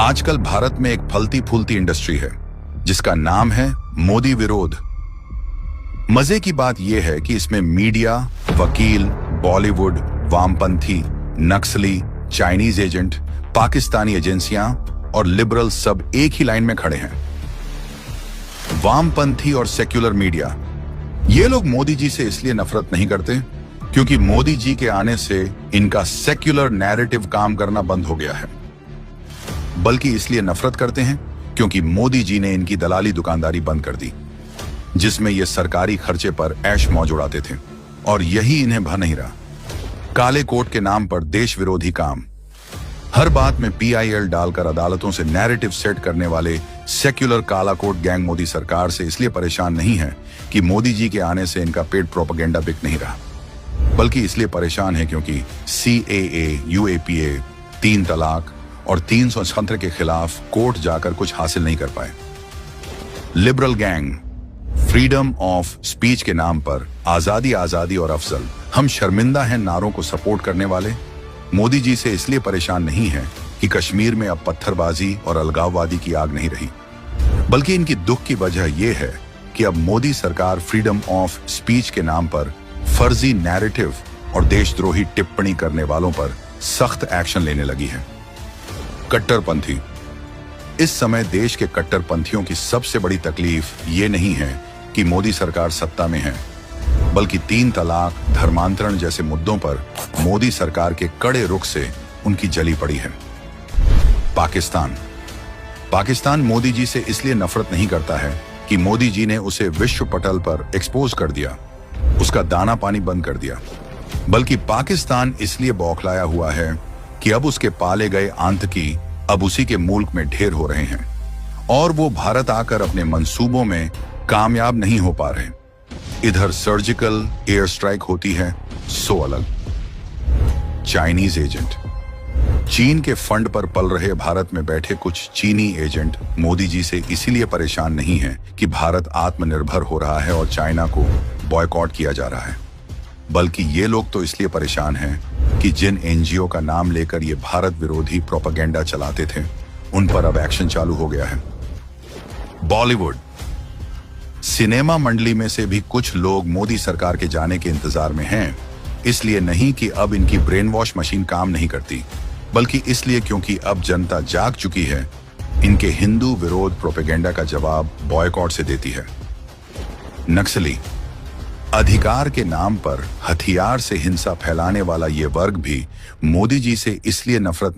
आजकल भारत में एक फलती फूलती इंडस्ट्री है जिसका नाम है मोदी विरोध। मजे की बात यह है कि इसमें मीडिया, वकील, बॉलीवुड, वामपंथी, नक्सली, चाइनीज एजेंट, पाकिस्तानी एजेंसियां और लिबरल सब एक ही लाइन में खड़े हैं। वामपंथी और सेक्युलर मीडिया, ये लोग मोदी जी से इसलिए नफरत नहीं करते क्योंकि मोदी जी के आने से इनका सेक्युलर नैरेटिव काम करना बंद हो गया है, बल्कि इसलिए नफरत करते हैं क्योंकि मोदी जी ने इनकी दलाली दुकानदारी बंद कर दी, जिसमें ये सरकारी खर्चे पर ऐश मौज उड़ाते थे, और यही इन्हें भा नहीं रहा। काले कोट के नाम पर देश विरोधी काम, हर बात में PIL डालकर अदालतों से नैरेटिव सेट करने वाले सेक्युलर काला कोट गैंग मोदी सरकार से इसलिए परेशान नहीं है कि मोदी जी के आने से इनका पेड प्रोपेगेंडा बिक नहीं रहा, बल्कि इसलिए परेशान है क्योंकि CAA, UAPA, 3 तलाक और 370 के खिलाफ कोर्ट जाकर कुछ हासिल नहीं कर पाए। Liberal gang freedom of speech के नाम पर आजादी आजादी और अफजल, हम शर्मिंदा हैं नारों को सपोर्ट करने वाले मोदी जी से इसलिए परेशान नहीं है कि कश्मीर में अब पत्थरबाजी और अलगाववादी की आग नहीं रही, बल्कि इनकी दुख की वजह यह है कि अब मोदी सरकार फ्रीडम ऑफ स्पीच के नाम पर फर्जी नैरेटिव और देशद्रोही टिप्पणी करने वालों पर सख्त एक्शन लेने लगी है। कट्टरपंथी, इस समय देश के कट्टरपंथियों की सबसे बड़ी तकलीफ ये नहीं है कि मोदी सरकार सत्ता में है, बल्कि 3 तलाक, धर्मांतरण जैसे मुद्दों पर मोदी सरकार के कड़े रुख से उनकी जली पड़ी है। पाकिस्तान मोदी जी से इसलिए नफरत नहीं करता है कि मोदी जी ने उसे विश्व पटल पर एक्सपोज कर दिया, उसका दाना पानी बंद कर दिया, बल्कि पाकिस्तान इसलिए बौखलाया हुआ है कि अब उसके पाले गए आतंकी अब उसी के मुल्क में ढेर हो रहे हैं और वो भारत आकर अपने मंसूबों में कामयाब नहीं हो पा रहे। इधर सर्जिकल एयर स्ट्राइक होती है सो अलग। चाइनीज एजेंट, चीन के फंड पर पल रहे भारत में बैठे कुछ चीनी एजेंट मोदी जी से इसीलिए परेशान नहीं है कि भारत आत्मनिर्भर हो रहा है और चाइना को बॉयकॉट किया जा रहा है, बल्कि ये लोग तो इसलिए परेशान हैं कि जिन NGO का नाम लेकर ये भारत विरोधी प्रोपेगेंडा चलाते थे उन पर अब एक्शन चालू हो गया है। बॉलीवुड, सिनेमा मंडली में से भी कुछ लोग मोदी सरकार के जाने के इंतजार में हैं, इसलिए नहीं कि अब इनकी ब्रेन वॉश मशीन काम नहीं करती, बल्कि इसलिए क्योंकि अब जनता जाग चुकी है, इनके हिंदू विरोध प्रोपेगेंडा का जवाब बॉयकॉट से देती है। नक्सली, अधिकार के नाम पर हथियार से हिंसा फैलाने वाला ये वर्ग भी मोदी जी से इसलिए नफरत